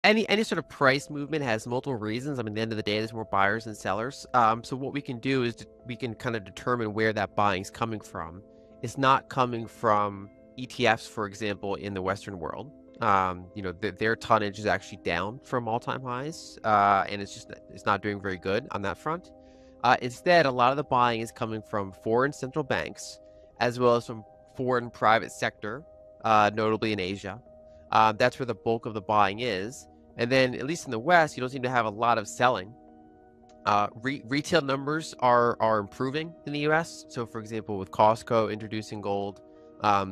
any sort of price movement has multiple reasons. I mean, at the end of the day, there's more buyers than sellers. So what we can do is we can kind of determine where that buying is coming from. It's not coming from ETFs, for example, in the Western world. Their tonnage is actually down from all-time highs, and it's not doing very good on that front. Instead, a lot of the buying is coming from foreign central banks, as well as from foreign private sector, notably in Asia. That's where the bulk of the buying is. And then, at least in the West, you don't seem to have a lot of selling. Retail numbers are improving in the U.S. So, for example, with Costco introducing gold,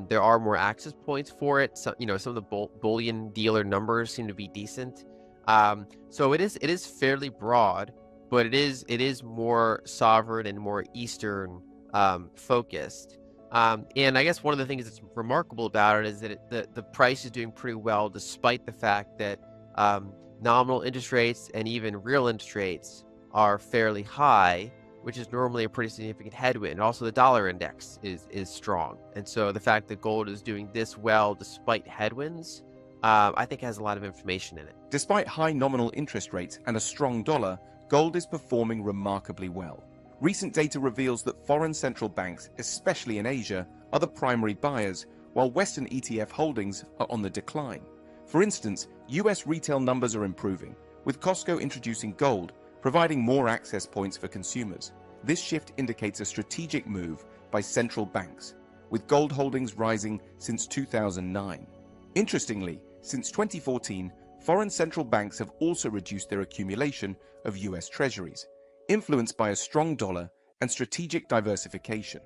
there are more access points for it. So, some of the bullion dealer numbers seem to be decent. So it is fairly broad, but it is more sovereign and more Eastern focused. And I guess one of the things that's remarkable about it is that the price is doing pretty well, despite the fact that nominal interest rates and even real interest rates are fairly high, which is normally a pretty significant headwind. Also, the dollar index is strong, and so the fact that gold is doing this well despite headwinds, I think has a lot of information in it. Despite high nominal interest rates and a strong dollar, gold is performing remarkably well. Recent data reveals that foreign central banks, especially in Asia, are the primary buyers, while Western ETF holdings are on the decline. For instance, US retail numbers are improving, with Costco introducing gold, providing more access points for consumers. This shift indicates a strategic move by central banks, with gold holdings rising since 2009. Interestingly, since 2014, foreign central banks have also reduced their accumulation of US treasuries, influenced by a strong dollar and strategic diversification.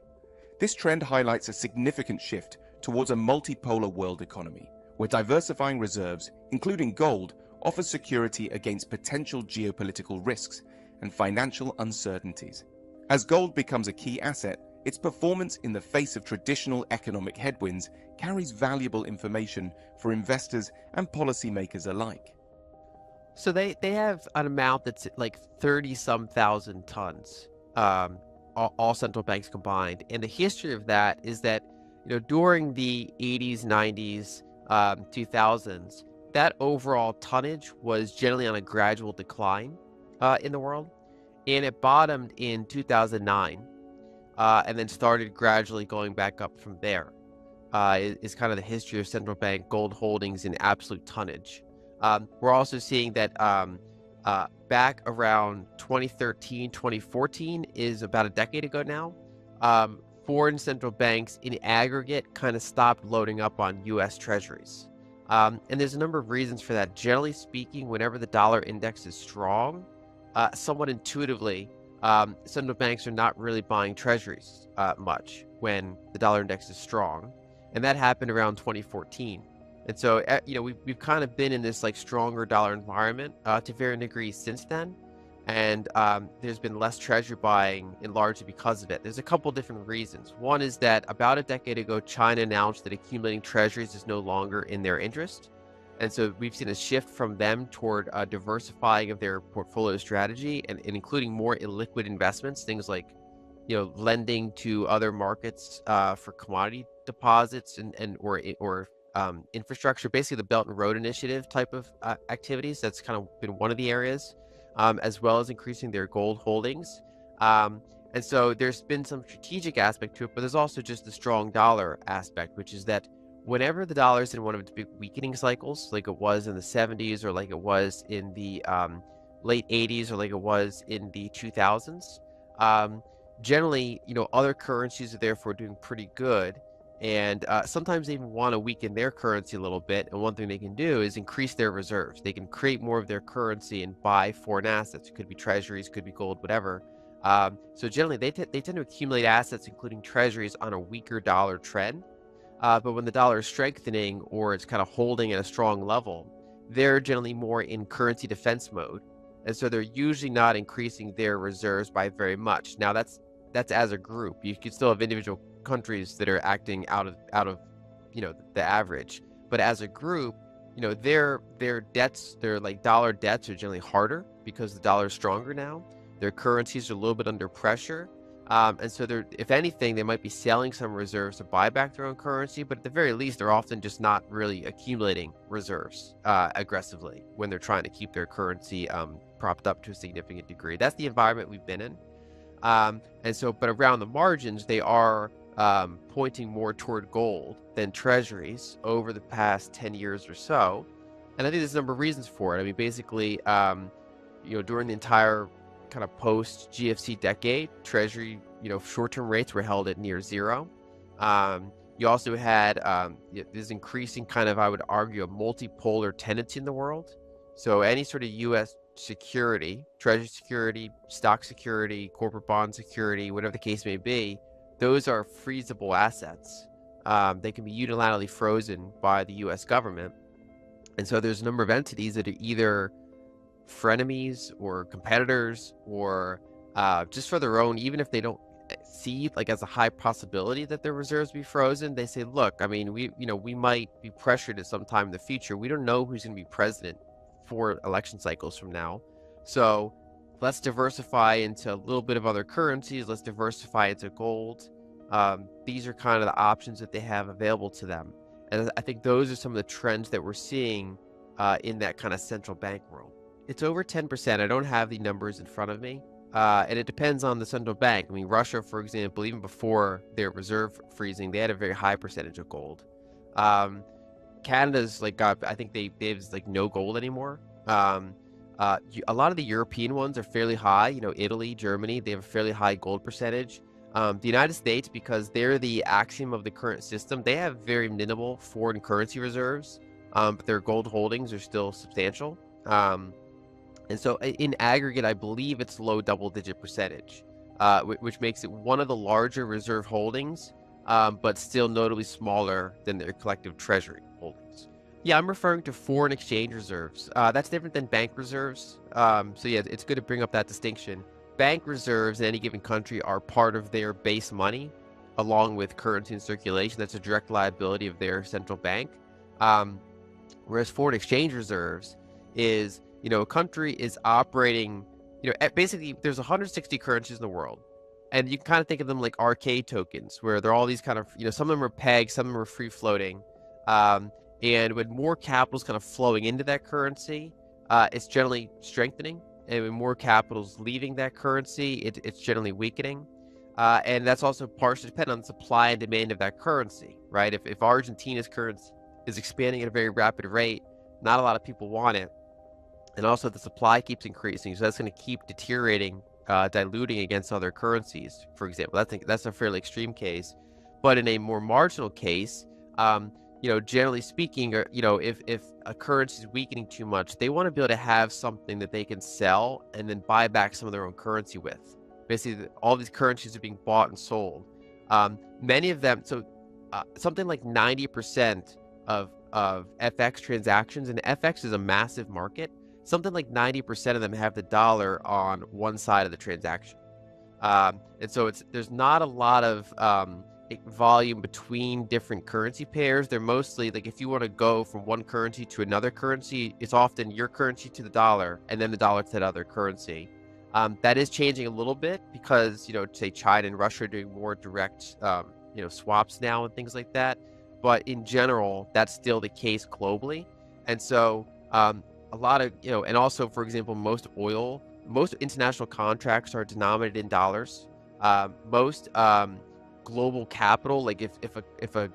This trend highlights a significant shift towards a multipolar world economy, where diversifying reserves, including gold, offers security against potential geopolitical risks and financial uncertainties. As gold becomes a key asset, its performance in the face of traditional economic headwinds carries valuable information for investors and policymakers alike. So they have an amount that's like 30-some thousand tons, all central banks combined. And the history of that is that, during the 80s, 90s, 2000s, that overall tonnage was generally on a gradual decline in the world. And it bottomed in 2009, and then started gradually going back up from there. Is kind of the history of central bank gold holdings in absolute tonnage. We're also seeing that back around 2013, 2014 is about a decade ago now. Foreign central banks in aggregate kind of stopped loading up on U.S. treasuries. And there's a number of reasons for that. Generally speaking, whenever the dollar index is strong, somewhat intuitively, central banks are not really buying treasuries much when the dollar index is strong. And that happened around 2014. And so, we've kind of been in this like stronger dollar environment to varying degrees since then. And there's been less treasury buying, and largely because of it. There's a couple different reasons. One is that about a decade ago, China announced that accumulating treasuries is no longer in their interest. And so we've seen a shift from them toward diversifying of their portfolio strategy and including more illiquid investments, things like, lending to other markets for commodity deposits or infrastructure, basically the Belt and Road Initiative type of activities. That's kind of been one of the areas, as well as increasing their gold holdings. And so there's been some strategic aspect to it, but there's also just the strong dollar aspect, which is that whenever the dollar is in one of its big weakening cycles, like it was in the 70s or like it was in the late 80s or like it was in the 2000s, generally, other currencies are therefore doing pretty good. And sometimes they even want to weaken their currency a little bit. And one thing they can do is increase their reserves. They can create more of their currency and buy foreign assets. It could be treasuries, could be gold, whatever. So generally, they tend to accumulate assets, including treasuries, on a weaker dollar trend. But when the dollar is strengthening or it's kind of holding at a strong level, they're generally more in currency defense mode. And so they're usually not increasing their reserves by very much. Now, that's as a group. You could still have individual countries that are acting out of the average, but as a group, their debts, their like dollar debts, are generally harder because the dollar is stronger now. Their currencies are a little bit under pressure, And so they're, if anything, they might be selling some reserves to buy back their own currency, but at the very least, they're often just not really accumulating reserves aggressively when they're trying to keep their currency propped up to a significant degree. That's the environment we've been in. And so, but around the margins, they are pointing more toward gold than treasuries over the past 10 years or so. And I think there's a number of reasons for it. I mean, basically, during the entire kind of post GFC decade, treasury, short-term rates were held at near zero. You also had this increasing kind of, I would argue, a multipolar tendency in the world. So any sort of U.S. security, treasury security, stock security, corporate bond security, whatever the case may be, those are freezable assets. They can be unilaterally frozen by the U.S. government. And so there's a number of entities that are either frenemies or competitors or just for their own, even if they don't see like as a high possibility that their reserves be frozen, they say, look, I mean, we might be pressured at some time in the future. We don't know who's going to be president 4 election cycles from now. So let's diversify into a little bit of other currencies. Let's diversify into gold. These are kind of the options that they have available to them. And I think those are some of the trends that we're seeing in that kind of central bank world. It's over 10%. I don't have the numbers in front of me. And it depends on the central bank. I mean, Russia, for example, even before their reserve freezing, they had a very high percentage of gold. Canada's like got, I think they have like no gold anymore. A lot of the European ones are fairly high. Italy, Germany, they have a fairly high gold percentage. The United States, because they're the axiom of the current system, they have very minimal foreign currency reserves, but their gold holdings are still substantial. And so in aggregate, I believe it's low double-digit percentage, which makes it one of the larger reserve holdings, but still notably smaller than their collective treasury holdings. Yeah, I'm referring to foreign exchange reserves. That's different than bank reserves. So yeah, it's good to bring up that distinction. Bank reserves in any given country are part of their base money, along with currency in circulation. That's a direct liability of their central bank. Whereas foreign exchange reserves is, a country is operating, basically there's 160 currencies in the world. And you can kind of think of them like arcade tokens, where they're all these kind of, some of them are pegged, some of them are free floating. And when more capital is kind of flowing into that currency, it's generally strengthening. And when more capital is leaving that currency, it's generally weakening. And that's also partially dependent on the supply and demand of that currency, right? If Argentina's currency is expanding at a very rapid rate, not a lot of people want it. And also the supply keeps increasing, so that's going to keep deteriorating, diluting against other currencies, for example. I think that's a fairly extreme case. But in a more marginal case, generally speaking, if a currency is weakening too much, they want to be able to have something that they can sell and then buy back some of their own currency with. Basically, all these currencies are being bought and sold. Many of them, something like 90% of FX transactions, and FX is a massive market, something like 90% of them have the dollar on one side of the transaction. And so there's not a lot of volume between different currency pairs. They're mostly like, if you want to go from one currency to another currency, it's often your currency to the dollar and then the dollar to that other currency. That is changing a little bit because, say China and Russia are doing more direct, swaps now and things like that. But in general, that's still the case globally. And so a lot of, and also, for example, most international contracts are denominated in dollars. Most global capital, like if an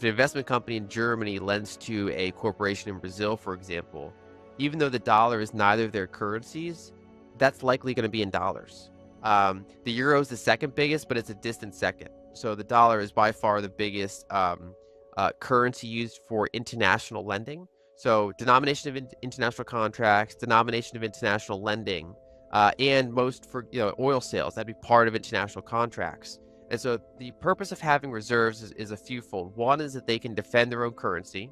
investment company in Germany lends to a corporation in Brazil, for example, even though the dollar is neither of their currencies, that's likely going to be in dollars. The euro is the second biggest, but it's a distant second. So the dollar is by far the biggest currency used for international lending. So denomination of international contracts, denomination of international lending, and most for oil sales, that'd be part of international contracts. And so the purpose of having reserves is a fewfold. One is that they can defend their own currency.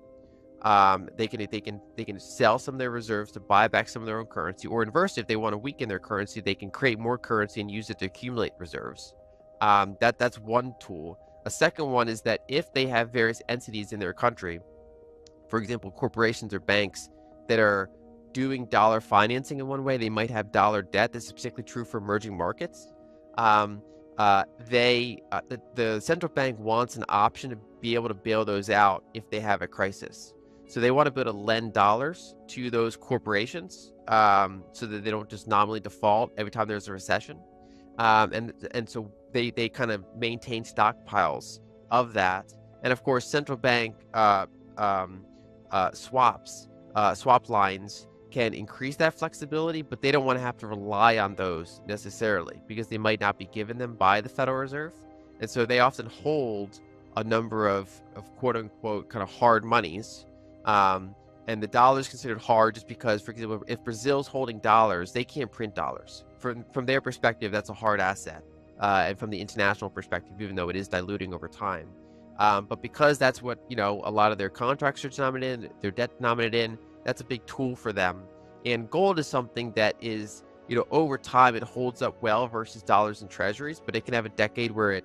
They can sell some of their reserves to buy back some of their own currency, or inversely, if they want to weaken their currency, they can create more currency and use it to accumulate reserves. That's one tool. A second one is that if they have various entities in their country, for example, corporations or banks that are doing dollar financing in one way, they might have dollar debt. This is particularly true for emerging markets. um, the central bank wants an option to be able to bail those out if they have a crisis. So they want to be able to lend dollars to those corporations, so that they don't just nominally default every time there's a recession. And so they kind of maintain stockpiles of that. And of course, central bank swap lines can increase that flexibility, but they don't want to have to rely on those necessarily because they might not be given them by the Federal Reserve. And so they often hold a number of quote unquote kind of hard monies. And the dollar is considered hard just because, for example, if Brazil's holding dollars, they can't print dollars. From their perspective, that's a hard asset. And from the international perspective, even though it is diluting over time. But because that's what, a lot of their contracts are denominated in, their debt denominated in, that's a big tool for them. And gold is something that is, over time, it holds up well versus dollars and treasuries, but it can have a decade where it,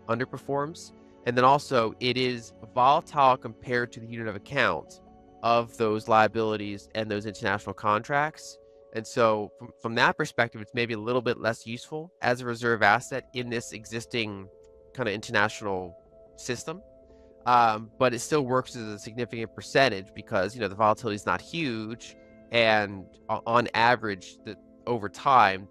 underperforms. And then also it is volatile compared to the unit of account of those liabilities and those international contracts. And so from that perspective, it's maybe a little bit less useful as a reserve asset in this existing kind of international system. But it still works as a significant percentage because, the volatility is not huge. And on average, over time,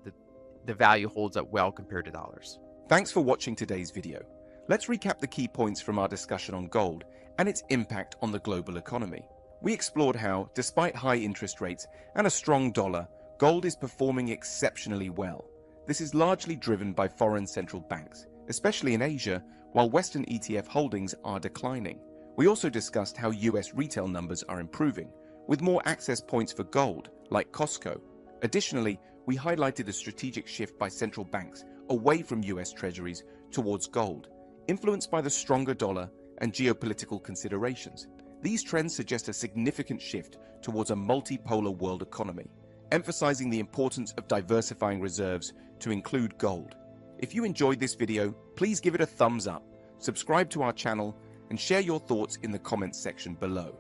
the value holds up well compared to dollars. Thanks for watching today's video. Let's recap the key points from our discussion on gold and its impact on the global economy. We explored how, despite high interest rates and a strong dollar, gold is performing exceptionally well. This is largely driven by foreign central banks, especially in Asia, while Western ETF holdings are declining. We also discussed how US retail numbers are improving, with more access points for gold, like Costco. Additionally, we highlighted the strategic shift by central banks away from US treasuries towards gold, influenced by the stronger dollar and geopolitical considerations. These trends suggest a significant shift towards a multipolar world economy, emphasizing the importance of diversifying reserves to include gold. If you enjoyed this video, please give it a thumbs up, subscribe to our channel, and share your thoughts in the comments section below.